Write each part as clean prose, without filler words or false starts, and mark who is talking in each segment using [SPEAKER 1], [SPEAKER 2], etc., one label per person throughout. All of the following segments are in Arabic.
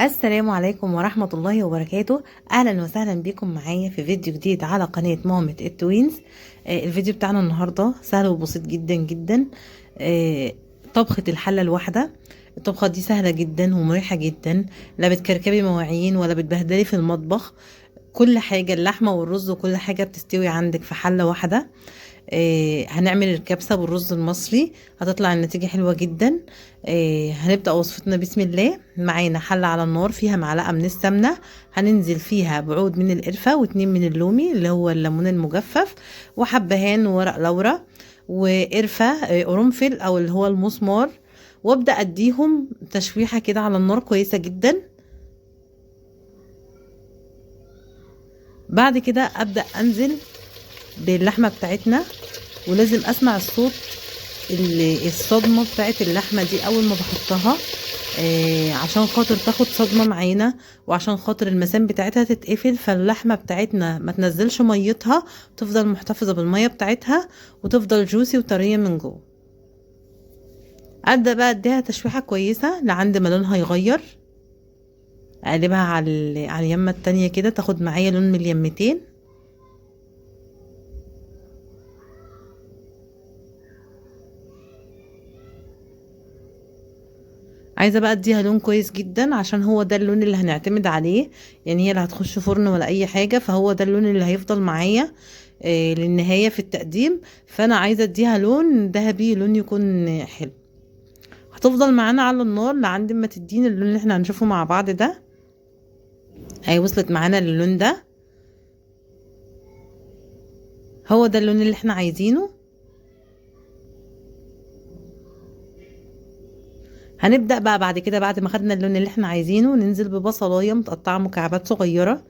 [SPEAKER 1] السلام عليكم ورحمة الله وبركاته. أهلا وسهلا بكم معايا في فيديو جديد على قناة مامة التوينز. الفيديو بتاعنا النهاردة سهل وبسيط جدا جدا. آه، طبخة الحلة الواحدة. الطبخة دي سهلة جدا ومريحة جدا، لا بتكركبي مواعين ولا بتبهدلي في المطبخ. كل حاجة، اللحمة والرز وكل حاجة بتستوي عندك في حلة واحدة. هنعمل الكبسة بالرز المصري، هتطلع النتيجة حلوة جدا. هنبدأ وصفتنا بسم الله. معانا حلة على النار فيها معلقة من السمنة، هننزل فيها بعود من القرفة واتنين من اللومي اللي هو الليمون المجفف، وحبهان وورق لورا وقرفة، قرنفل او اللي هو المسمار. وابدأ اديهم تشويحة كده على النار كويسة جدا. بعد كده ابدأ انزل باللحمة بتاعتنا، ولازم اسمع الصوت، الصدمة بتاعت اللحمة دي اول ما بحطها، عشان خاطر تاخد صدمة معانا، وعشان خاطر المسام بتاعتها تتقفل، فاللحمة بتاعتنا ما تنزلش ميتها، تفضل محتفظة بالمية بتاعتها وتفضل جوسي وطرية من جوه. ابدأ بقى اديها تشويحة كويسة لعند ما لونها يغير. اقلبها على اليمة التانية كده، تاخد معايا لون من اليمتين. عايزه بقى اديها لون كويس جدا، عشان هو ده اللون اللي هنعتمد عليه. يعني هي اللي هتخش فرن ولا اي حاجه، فهو ده اللون اللي هيفضل معايا للنهايه في التقديم. فانا عايزه اديها لون ذهبي، لون يكون حلو. هتفضل معانا على النار لعند ما تدينا اللون اللي احنا هنشوفه مع بعض ده. هي وصلت معانا للون ده، هو ده اللون اللي احنا عايزينه. هنبدأ بقى بعد كده، بعد ما خدنا اللون اللي احنا عايزينه، ننزل ببصلاية متقطعة مكعبات صغيرة،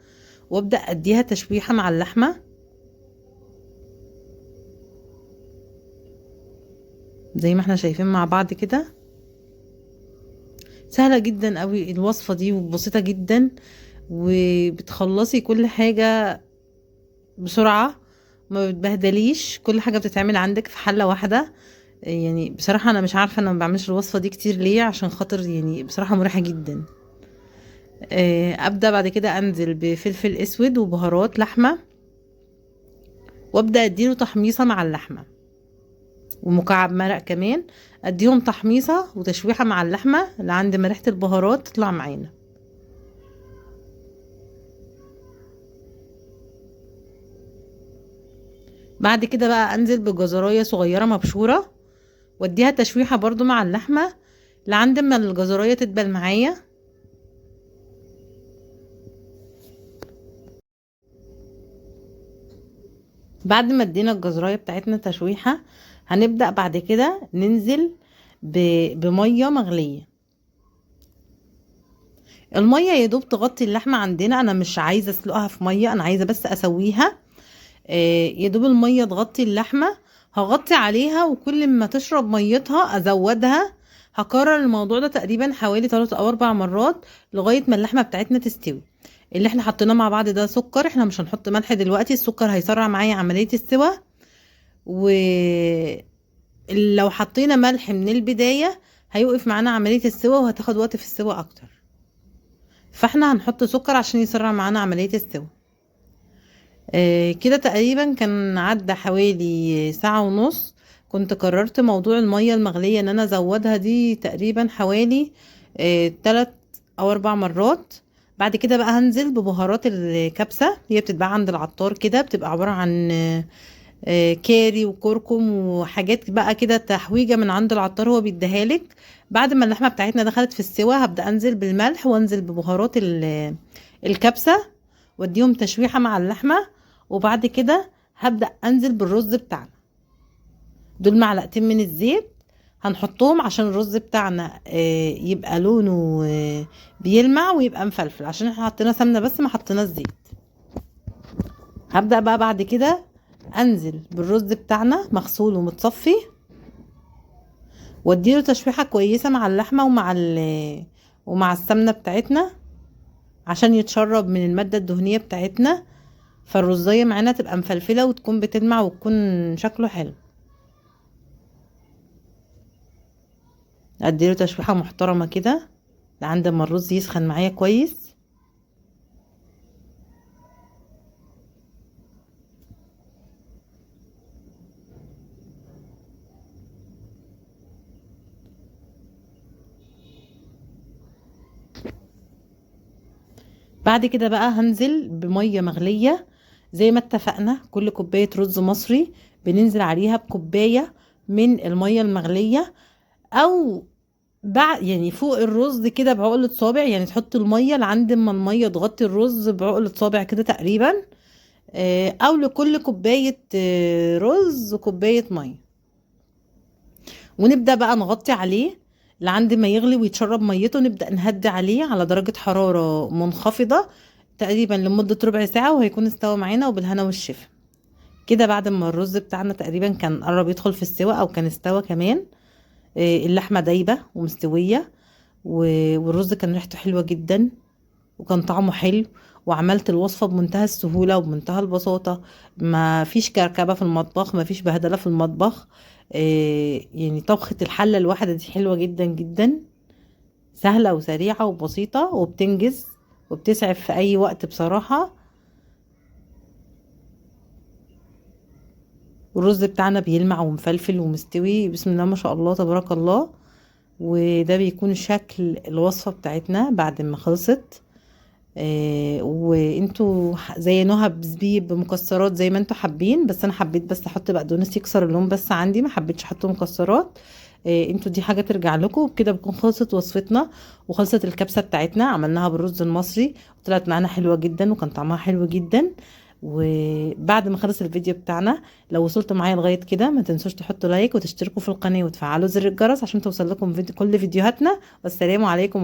[SPEAKER 1] وابدأ اديها تشويحة مع اللحمة زي ما احنا شايفين مع بعض كده. سهلة جدا قوي الوصفة دي وبسيطة جدا، وبتخلصي كل حاجة بسرعة، ما بتبهدليش، كل حاجة بتتعمل عندك في حلة واحدة. يعني بصراحة انا مش عارفة انا ما بعملش الوصفة دي كتير ليه، عشان خاطر يعني بصراحة مريحة جدا. ابدأ بعد كده انزل بفلفل اسود وبهارات لحمة، وابدأ اديله تحميصة مع اللحمة، ومكعب مرق كمان. اديهم تحميصة وتشويحة مع اللحمة لعند ما ريحة البهارات تطلع معانا. بعد كده بقى انزل بجزرايه صغيره مبشوره، واديها تشويحه برضو مع اللحمه لعند ما الجزرايه تدبل معايا. بعد ما ادينا الجزرايه بتاعتنا تشويحه، هنبدا بعد كده ننزل بميه مغليه. الميه يا دوب تغطي اللحمه عندنا، انا مش عايزه اسلقها في ميه، انا عايزه بس اسويها. يا دوب الميه تغطي اللحمه، هغطي عليها وكل ما تشرب ميتها ازودها. هكرر الموضوع ده تقريبا حوالي 3 او 4 مرات لغايه ما اللحمه بتاعتنا تستوي. اللي احنا حطيناه مع بعض ده سكر، احنا مش هنحط ملح دلوقتي، السكر هيسرع معايا عمليه السوى. ولو حطينا ملح من البدايه هيوقف معانا عمليه السوى وهتاخد وقت في السوى اكتر، فاحنا هنحط سكر عشان يسرع معانا عمليه السوى. كده تقريبا كان عدى حوالي ساعة ونص. كنت قررت موضوع المية المغلية ان انا ازودها دي تقريبا حوالي 3 او 4 مرات. بعد كده بقى هنزل ببهارات الكبسة، هي بتتباع عند العطار كده، بتبقى عبارة عن كاري وكركم وحاجات بقى كده، تحويجة من عند العطار هو بيديهالك. بعد ما اللحمة بتاعتنا دخلت في السوا، هبدأ انزل بالملح وانزل ببهارات الكبسة، واديهم تشويحة مع اللحمة. وبعد كده هبدأ انزل بالرز بتاعنا، دول معلقتين من الزيت هنحطهم عشان الرز بتاعنا يبقى لونه بيلمع ويبقى مفلفل، عشان احنا حطينا سمنة بس ما حطينا زيت. هبدأ بقى بعد كده انزل بالرز بتاعنا مغسول ومتصفي، واديله تشويحة كويسة مع اللحمة ومع السمنة بتاعتنا، عشان يتشرب من المادة الدهنية بتاعتنا، فالرزية معانا تبقى مفلفلة وتكون بتلمع وتكون شكله حلو. اديله تشويحة محترمة كده لعند ما الرز يسخن معايا كويس. بعد كده بقى هنزل بمية مغلية زي ما اتفقنا. كل كوباية رز مصري بننزل عليها بكوباية من المية المغلية، او بعد يعني فوق الرز كده بعقلة صابع، يعني تحط المية لعند ما المية تغطي الرز بعقلة صابع كده تقريبا. او لكل كوباية رز كوباية مية. ونبدأ بقى نغطي عليه لعند ما يغلي ويتشرب ميته. نبدأ نهدي عليه على درجة حرارة منخفضة تقريبا لمدة ربع ساعة، وهيكون استوى معانا وبالهنا والشفا. كده بعد ما الرز بتاعنا تقريبا كان قرب يدخل في السوا او كان استوى كمان، اللحمة دايبة ومستوية، والرز كان ريحته حلوة جدا وكان طعمه حلو. وعملت الوصفة بمنتهى السهولة وبمنتهى البساطة. ما فيش كركبة في المطبخ، ما فيش بهدلة في المطبخ. يعني طبخة الحلة الواحدة دي حلوة جدا جدا، سهلة وسريعة وبسيطة وبتنجز وبتسعف في أي وقت بصراحة. والرز بتاعنا بيلمع ومفلفل ومستوي بسم الله ما شاء الله تبارك الله. وده بيكون شكل الوصفة بتاعتنا بعد ما خلصت. وانتوا زينوها بزبيب بمكسرات زي ما انتوا حابين، بس انا حبيت بس احط بقدونس يكسر اللون بس عندي، ما حبيتش احط مكسرات. انتوا دي حاجه ترجع لكم. وبكده بتكون خلصت وصفتنا وخلصت الكبسه بتاعتنا. عملناها بالرز المصري وطلعت معانا حلوه جدا وكان طعمها حلو جدا. وبعد ما خلص الفيديو بتاعنا، لو وصلتوا معايا لغايه كده ما تنسوش تحطوا لايك وتشتركوا في القناه وتفعلوا زر الجرس عشان توصل لكم كل فيديوهاتنا. والسلام عليكم.